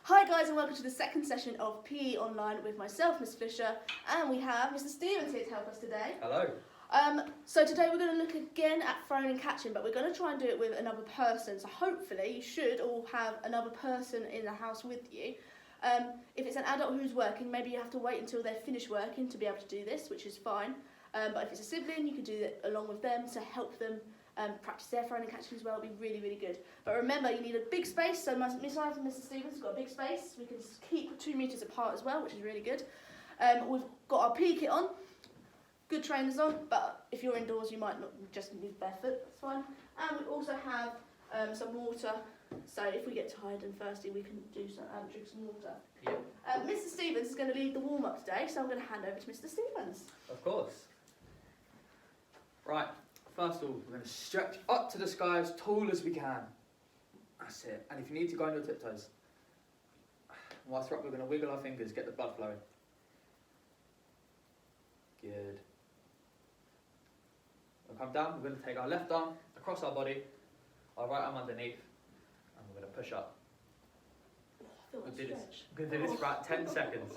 Hi guys and welcome to the second session of PE Online with myself, Miss Flisher, and we have Mr. Stevens here to help us today. Hello. So today we're going to look again at throwing and catching, but we're going to try and do it with another person. So hopefully you should all have another person in the house with you. If it's an adult who's working, maybe you have to wait until they're finished working to be able to do this, which is fine. But if it's a sibling, you can do it along with them to help them practice their throwing and catching as well. It'll be really, really good. But remember, you need a big space. So Miss Ives and Mr. Stevens have got a big space. We can keep 2 metres apart as well, which is really good. We've got our PE kit on. Good trainers on, but if you're indoors, you might not just need barefoot. That's fine. And we also have some water. So if we get tired and thirsty, we can do some drink some water. Yep. Mr. Stevens is going to lead the warm up today, so I'm going to hand over to Mr. Stevens. Of course. Right. First of all, we're going to stretch up to the sky as tall as we can. That's it. And if you need to go on your tiptoes, whilst we're up, we're going to wiggle our fingers, get the blood flowing. Good. We'll come down. We're going to take our left arm across our body, our right arm underneath, and we're going to push up. We're We're going to do this for about 10 seconds.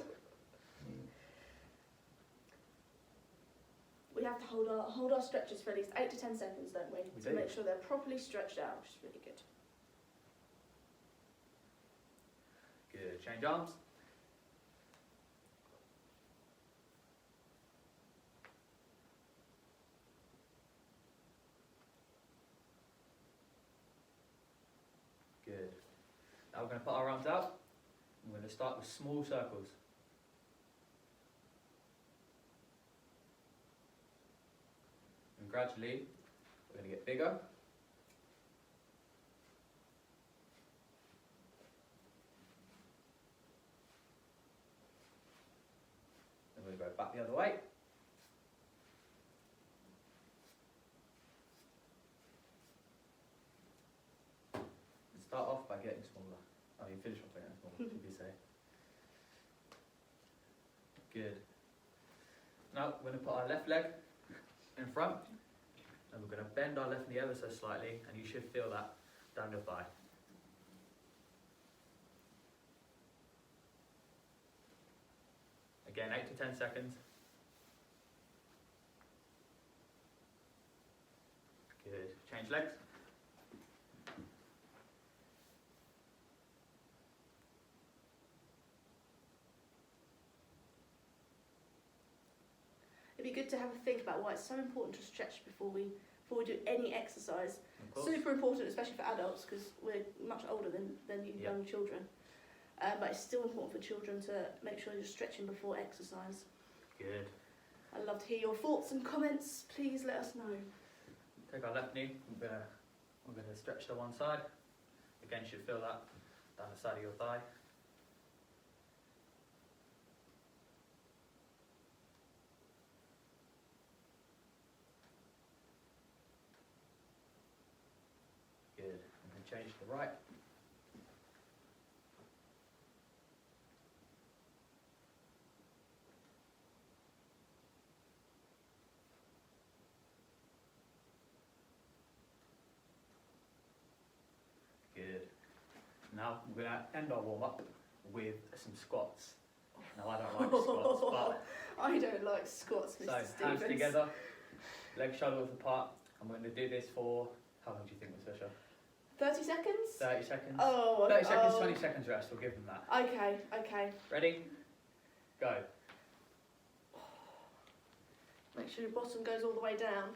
We have to hold our stretches for at least 8 to 10 seconds, don't we? To make sure they're properly stretched out, which is really good. Good. Change arms. Good. Now we're going to put our arms out. We're going to start with small circles. And gradually, we're going to get bigger. Then we'll go back the other way. And start off by getting smaller. Oh, you finish off by getting smaller, should we say. Good. Now we're going to put our left leg in front, and we're going to bend our left knee ever so slightly, and you should feel that down your thigh. Again, 8 to 10 seconds. Good. Change legs. It'd be good to have a think about why it's so important to stretch before we do any exercise. Super important, especially for adults, because we're much older than young children. But it's still important for children to make sure you're stretching before exercise. Good. I'd love to hear your thoughts and comments. Please let us know. Take our left knee. We're going to stretch to one side. Again, you should feel that down the side of your thigh. Good. And then change to the right. Good. Now we're going to end our warm up with some squats. Now I don't like squats, but I don't like squats, Mr. so Stevens. hands together, legs shoulder width apart, and we're going to do this for, how long do you think, Miss Fisher? 30 seconds? 30 seconds. 30 seconds, 20 seconds rest, we'll give them that. Okay. Ready? Go. Make sure your bottom goes all the way down.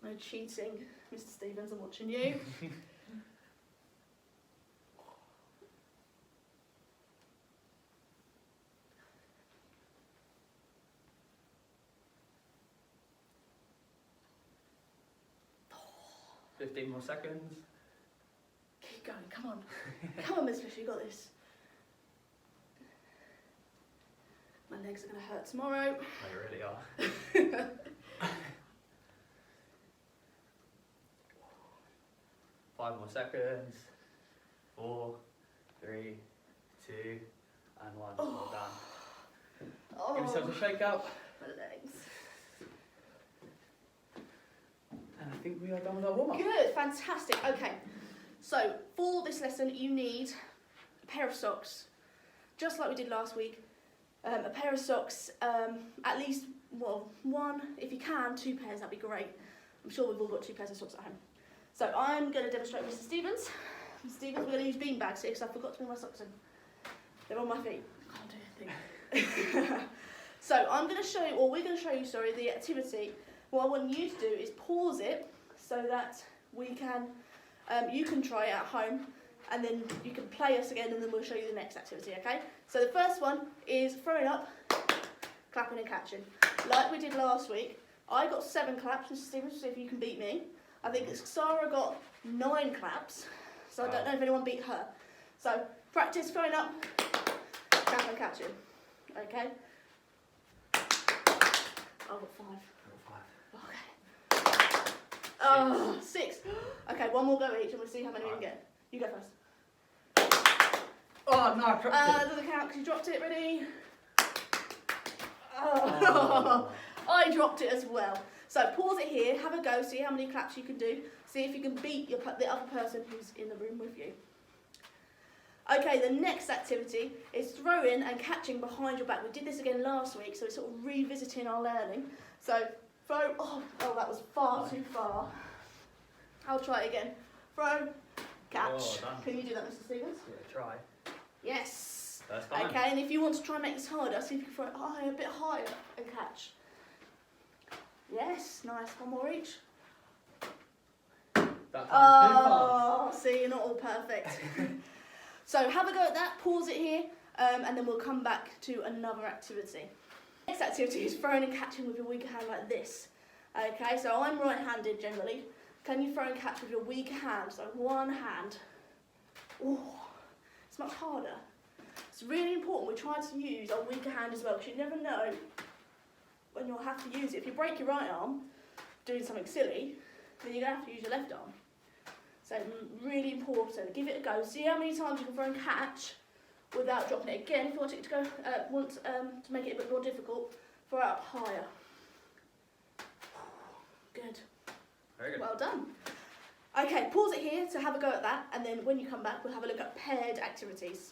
No cheating. Mr. Stevens, I'm watching you. Oh. 15 more seconds. Keep going, come on. Come on, Miss Fisher, you got this. My legs are going to hurt tomorrow. They really are. 5 more seconds. 4, 3, 2, and 1. Well done. Give yourselves a shake out. My legs. And I think we are done with our warm up. Good, fantastic. Okay, so for this lesson you need a pair of socks, just like we did last week. A pair of socks, at least, well, one, if you can, 2 pairs, that'd be great. I'm sure we've all got 2 pairs of socks at home. So I'm going to demonstrate Mr. Stevens. Mr. Stevens, we're going to use bean bags here because I forgot to bring my socks in. They're on my feet. I can't do anything. So I'm going to show you, or we're going to show you, sorry, the activity. What I want you to do is pause it so that we can, you can try it at home, and then you can play us again, and then we'll show you the next activity, okay? So the first one is throwing up, clapping and catching. Like we did last week, I got 7 claps, Mr. Stevens, see if you can beat me. I think Sarah got 9 claps, so I don't know if anyone beat her. So practice throwing up, clap and catching, okay? I've got 5. Okay. Oh, 6. Okay, one more go each, and we'll see how many we can get. You go first. Oh no, I dropped it. Doesn't count because you dropped it. Ready? Oh. I dropped it as well. So pause it here, have a go, see how many claps you can do, see if you can beat the other person who's in the room with you. Okay, the next activity is throwing and catching behind your back. We did this again last week, so it's sort of revisiting our learning. So throw, oh that was far too far. I'll try it again. Throw, catch. Can you do that, Mr. Stevens? Yeah, try. Yes. First time. Okay, and if you want to try and make this harder, see if you can throw it higher, a bit higher and catch. Yes, nice. One more each. That Oh, see, you're not all perfect. So have a go at that, pause it here, and then we'll come back to another activity. Next activity is throwing and catching with your weaker hand like this. Okay, so I'm right-handed generally. Can you throw and catch with your weaker hand? So one hand. Oh, it's much harder. It's really important we try to use our weaker hand as well, because you never know when you'll have to use it. If you break your right arm doing something silly, then you're going to have to use your left arm. So really important. Give it a go. See how many times you can throw and catch without dropping it. Again, if you want it to go, to make it a bit more difficult, throw it up higher. Good. Very good. Well done. Okay, pause it here to have a go at that, and then when you come back, we'll have a look at paired activities.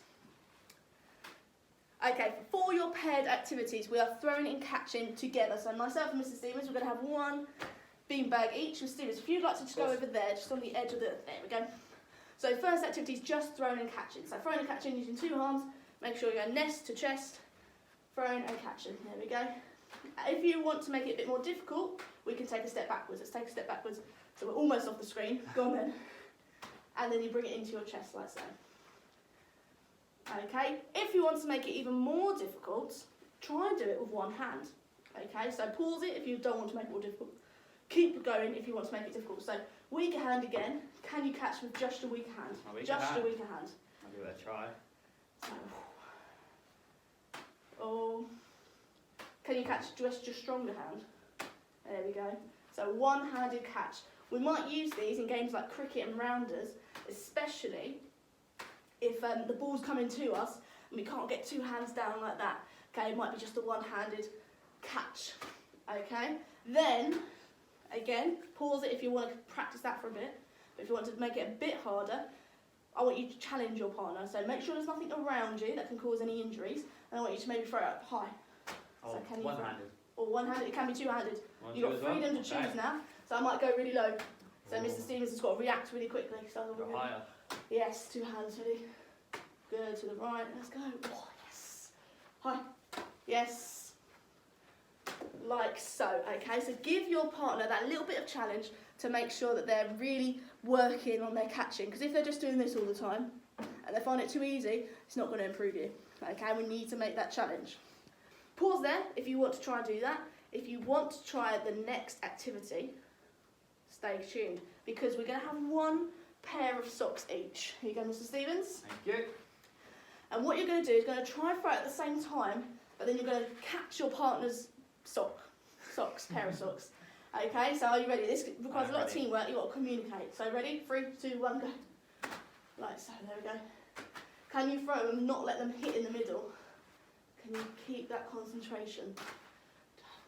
Okay, for your paired activities, we are throwing and catching together. So myself and Mr. Stevens, we're going to have 1 beanbag each. Mr. Stevens, if you'd like to just go over there, just on the edge of the, there we go. So first activity is just throwing and catching. So throwing and catching using 2 arms. Make sure you go nest to chest, throwing and catching. There we go. If you want to make it a bit more difficult, we can take a step backwards. Let's take a step backwards. So we're almost off the screen. Go on then. And then you bring it into your chest like so. Okay, if you want to make it even more difficult, try and do it with 1 hand. Okay, so pause it if you don't want to make it more difficult. Keep going if you want to make it difficult. So weaker hand again. Can you catch with just your weaker hand? Your weaker hand. I'll give it a try. So, oh, can you catch just your stronger hand? There we go. So one-handed catch. We might use these in games like cricket and rounders, especially if the ball's coming to us and we can't get 2 hands down like that. Okay, it might be just a one-handed catch. Okay, then again, pause it if you want to practice that for a bit. But if you want to make it a bit harder, I want you to challenge your partner. So make sure there's nothing around you that can cause any injuries, and I want you to maybe throw it up high. Oh, so can you one-handed. Or one-handed, it can be 2-handed. You've got freedom to choose now, so I might go really low. So Mr. Stevens has got to react really quickly. So Go higher. Yes, 2 hands, ready? Good, to the right, let's go. Oh, yes. High. Yes. Like so, okay? So give your partner that little bit of challenge to make sure that they're really working on their catching. Because if they're just doing this all the time and they find it too easy, it's not going to improve you. Okay, we need to make that challenge. Pause there if you want to try and do that. If you want to try the next activity, stay tuned. Because we're going to have 1 pair of socks each. Here you go, Mr. Stevens. Thank you. And what you're going to do is going to try and throw it at the same time, but then you're going to catch your partner's pair of socks. Okay, so are you ready? This requires a lot of teamwork. You've got to communicate. So ready? 3, 2, 1, go. Like so, there we go. Can you throw them, not let them hit in the middle? Can you keep that concentration?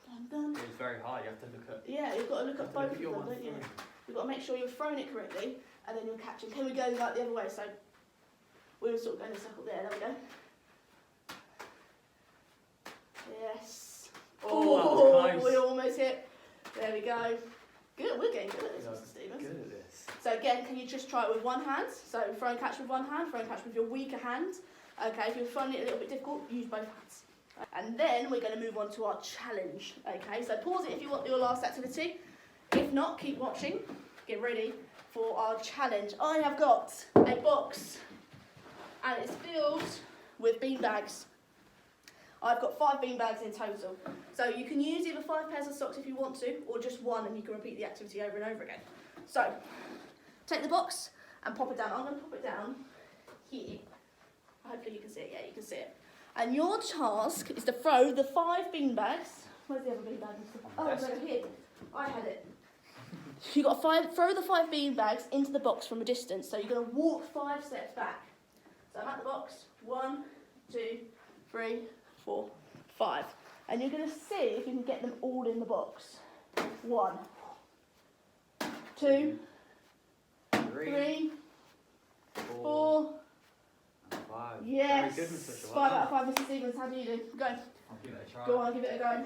Dun, dun, dun. It's very hard. You have to look at. Yeah, you've got to look at both of them, one don't you? thing. You've got to make sure you're throwing it correctly, and then you're catching. Can we go like the other way? So we'll sort of go in a circle there. There we go. go. Good, we're getting good at this, Yeah, Mr. Stevens. Good at this. So again, can you just try it with one hand? So throw and catch with one hand, throw and catch with your weaker hand. Okay, if you're finding it a little bit difficult, use both hands. And then we're going to move on to our challenge. Okay, so pause it if you want your last activity. If not, keep watching. Get ready for our challenge. I have got a box and it's filled with bean bags. I've got 5 bean bags in total. So you can use either 5 pairs of socks if you want to, or just one, and you can repeat the activity over and over again. So, take the box and pop it down. I'm going to pop it down here. Hopefully you can see it. Yeah, you can see it. And your task is to throw the 5 bean bags. Where's the other bean bag? Oh, it's over here. I had it. You've got to throw the 5 bean bags into the box from a distance. So you're going to walk 5 steps back. So I'm at the box. 1, 2, 3, 4, 5. And you're going to see if you can get them all in the box. 1, 2, 3, 4, 5. yes. Very good, Mr. Fisher. 5 out of 5, Mr. Stevens. How do you do? Go. I'll give it a try. Go on, give it a go.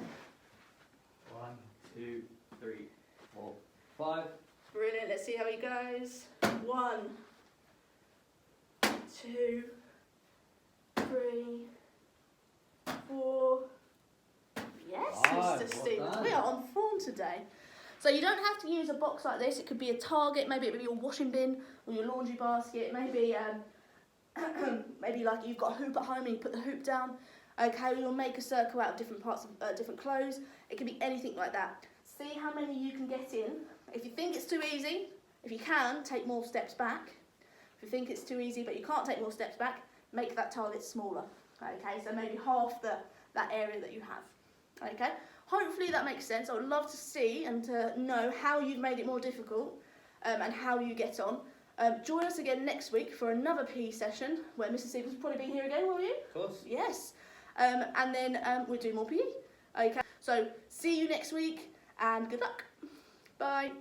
1, 2, 3, 4, 5. Brilliant. Let's see how he goes. 1, 2, 3, 4. Yes, Right, Mr. well Stevens. done. We are on form today. So you don't have to use a box like this. It could be a target. Maybe it would be your washing bin or your laundry basket. Maybe maybe like you've got a hoop at home and you put the hoop down. Okay, you'll make a circle out of different parts of different clothes. It could be anything like that. See how many you can get in. If you think it's too easy, if you can, take more steps back. If you think it's too easy but you can't take more steps back, make that target smaller. Okay, so maybe half that area that you have. Okay, hopefully that makes sense. I would love to see and to know how you've made it more difficult and how you get on. Join us again next week for another PE session where Mr. Stevens will probably be here again, will you? Of course. Yes. And then we'll do more PE. Okay, so see you next week and good luck. Bye.